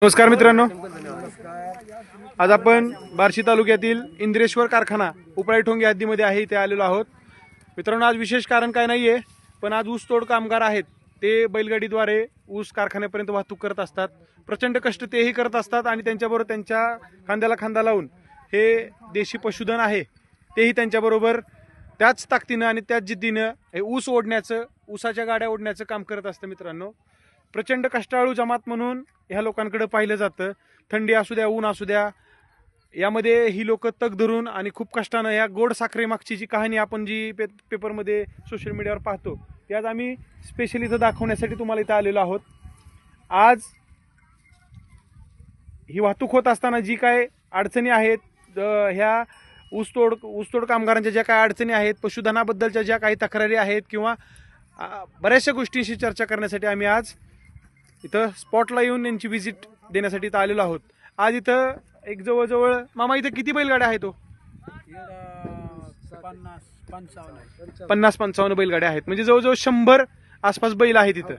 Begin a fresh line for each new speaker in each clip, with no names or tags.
नमस्कार मित्रांनो, आज आपण बार्शी तालुक्यातील इंद्रेश्वर कारखाना उपळाई ठोंगे हद्दीमध्ये आहे इथे आलेलो आहोत. मित्रांनो, आज विशेष कारण काय नाहीये, पण आज ऊसतोड कामगार आहेत. ते बैलगाडीद्वारे ऊस कारखान्यापर्यंत वाहतूक करत असतात. प्रचंड कष्ट तेही करत असतात आणि त्यांच्याबरोबर त्यांच्या खांद्याला खांदा लावून हे देशी पशुधन आहे तेही त्यांच्याबरोबर त्याच ताकदीनं आणि त्याच जिद्दीनं हे ऊस ओढण्याचं, ऊसाच्या गाड्या ओढण्याचं काम करत असतं. मित्रांनो, प्रचंड कष्टाळू जमात म्हणून ह्या लोकांकडे पाहिलं जातं. थंडी असू द्या, ऊन असू द्या, यामध्ये ही लोक तग धरून आणि खूप कष्टानं या गोड साखरेमागची जी कहाणी आपण जी पेपरमध्ये सोशल मीडियावर पाहतो ती आज आम्ही स्पेशली इथं दाखवण्यासाठी तुम्हाला इथं आलेलो आहोत. आज ही वाहतूक होत असताना जी काय अडचणी आहेत, ह्या ऊसतोड कामगारांच्या ज्या काय अडचणी आहेत, पशुधनाबद्दलच्या ज्या काही तक्रारी आहेत किंवा बऱ्याचशा गोष्टींशी चर्चा करण्यासाठी आम्ही आज इथं स्पॉटला येऊन यांची व्हिजिट देण्यासाठी इथं आलेलो आहोत. आज इथं एक जवळजवळ मामा इथं किती बैलगाड्या आहेत? 50-55 बैलगाड्या आहेत. म्हणजे जवळजवळ 100 आसपास बैल आहेत इथं.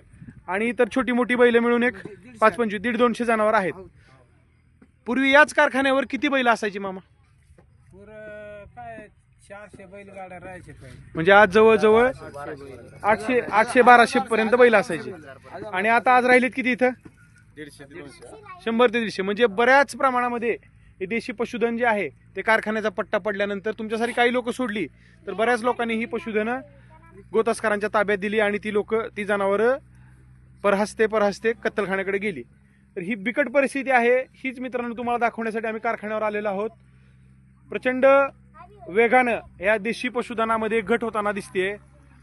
आणि इतर छोटी मोठी बैल मिळून एक 5-25 150-200 जनावर आहेत. पूर्वी याच कारखान्यावर किती बैल असायची मामा?
400 बैलगाड्या राहायचे.
म्हणजे आज जवळजवळ 800-1200 पर्यंत बैल असायचे. आणि आता आज राहिलेत किती इथं? 100 ते 150. म्हणजे बऱ्याच प्रमाणामध्ये हे देशी पशुधन जे आहे ते कारखान्याचा पट्टा पडल्यानंतर तुमच्यासारखी काही लोक सोडली तर बऱ्याच लोकांनी ही पशुधन गोतस्करांच्या ताब्यात दिली आणि ती जनावरं परहस्ते कत्तलखान्याकडे गेली. तर ही बिकट परिस्थिती आहे. हीच मित्रांनो तुम्हाला दाखवण्यासाठी आम्ही कारखान्यावर आलेलो आहोत. प्रचंड वेगानं या देशी पशुधनामध्ये घट होताना दिसते.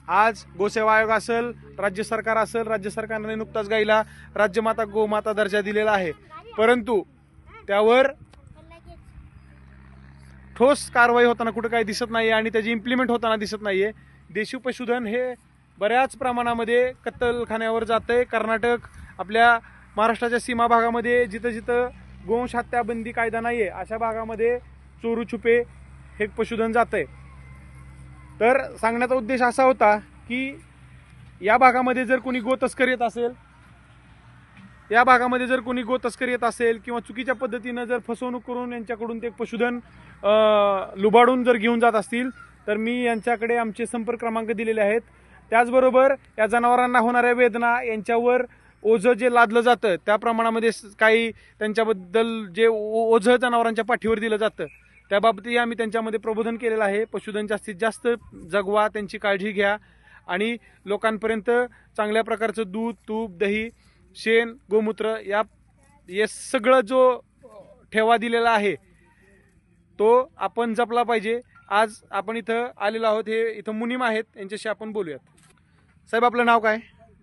आज गोसेवा आयोग असेल, राज्य सरकार असेल, राज्य सरकारने नुकताच गाईला राज्यमाता गोमाता दर्जा दिलेला आहे, परंतु त्यावर ठोस कारवाई होताना कुठं काही दिसत नाहीये आणि त्याची इम्प्लिमेंट होताना दिसत नाहीये. देशी पशुधन हे बऱ्याच प्रमाणामध्ये कत्तलखान्यावर जातंय. कर्नाटक, आपल्या महाराष्ट्राच्या सीमा भागामध्ये जिथं जिथं गोवंश हत्या बंदी कायदा नाहीये अशा भागामध्ये चोरू छुपे हे पशुधन जातंय. तर सांगण्याचा उद्देश असा होता की या भागामध्ये जर कोणी गोतस्कर येत असेल किंवा चुकीच्या पद्धतीनं जर फसवणूक करून यांच्याकडून ते पशुधन लुबाडून जर घेऊन जात असतील तर मी यांच्याकडे आमचे संपर्क क्रमांक दिलेले आहेत. त्याचबरोबर या जनावरांना होणाऱ्या वेदना, यांच्यावर ओझं जे लादलं जातं त्या प्रमाणामध्ये काही त्यांच्याबद्दल जे ओझं जनावरांच्या पाठीवर दिलं जातं त्याबाबतही आम्ही त्यांच्यामध्ये प्रबोधन केलेलं आहे. पशुधन जास्तीत जास्त जगवा, त्यांची काळजी घ्या आणि लोकांपर्यंत चांगल्या प्रकारचं दूध, तूप, दही, शेण, गोमूत्र या सगळं जो ठेवा दिलेला आहे तो आपण जपला पाहिजे. आज आपण इथं आलेलो आहोत. हे इथं मुनीम आहेत, यांच्याशी आपण बोलूयात. साहेब, आपलं नाव काय?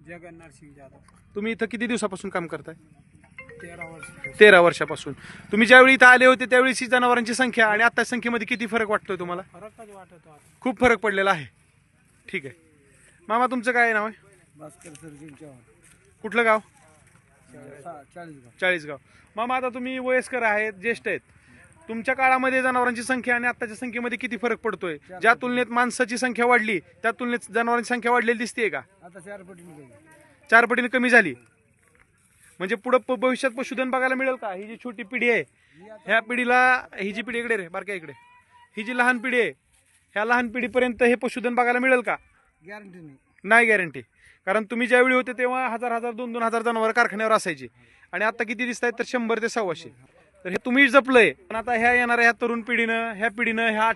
जगन्नाथ सिंग जाधव.
तुम्ही इथं किती दिवसापासून काम करताय?
13
वर्षापासून. तुम्ही ज्यावेळी इथं आले होते त्यावेळी जनावरांची संख्या आणि आता संख्येमध्ये किती फरक वाटतोय तुम्हाला?
फरकच वाटत होता.
खूप फरक पडलेला आहे. ठीक आहे मामा, तुमचं काय नाव आहे?
भास्कर सरजी चव्हाण.
कुठलं गाव?
40
गाव. मामा, आता तुम्ही वयस्कर आहेत, ज्येष्ठ आहेत. तुमच्या काळामध्ये जनावरांची संख्या आणि आताच्या संख्येमध्ये किती फरक पडतोय? ज्या तुलनेत माणसाची संख्या वाढली त्या तुलनेत जनावरांची संख्या वाढलेली दिसतेय का?
आता 4 पटीने
4 पटीने कमी झाली. म्हणजे पुढे भविष्यात पशुधन बघायला मिळेल का? ही जी छोटी पिढी आहे, ह्या पिढीला, ही जी पिढी इकडे रे बारक्या इकडे, ही जी लहान पिढी आहे, ह्या लहान पिढीपर्यंत हे पशुधन बघायला मिळेल का?
गॅरंटी
नाही गॅरंटी. कारण तुम्ही ज्यावेळी होते तेव्हा 1000 2,000 जनावर कारखान्यावर असायची आणि आता किती दिसत आहेत तर 100 ते 125. तर हे तुम्ही जपलंय. पण आता ह्या येणाऱ्या ह्या तरुण पिढीनं, ह्या पिढीनं ह्या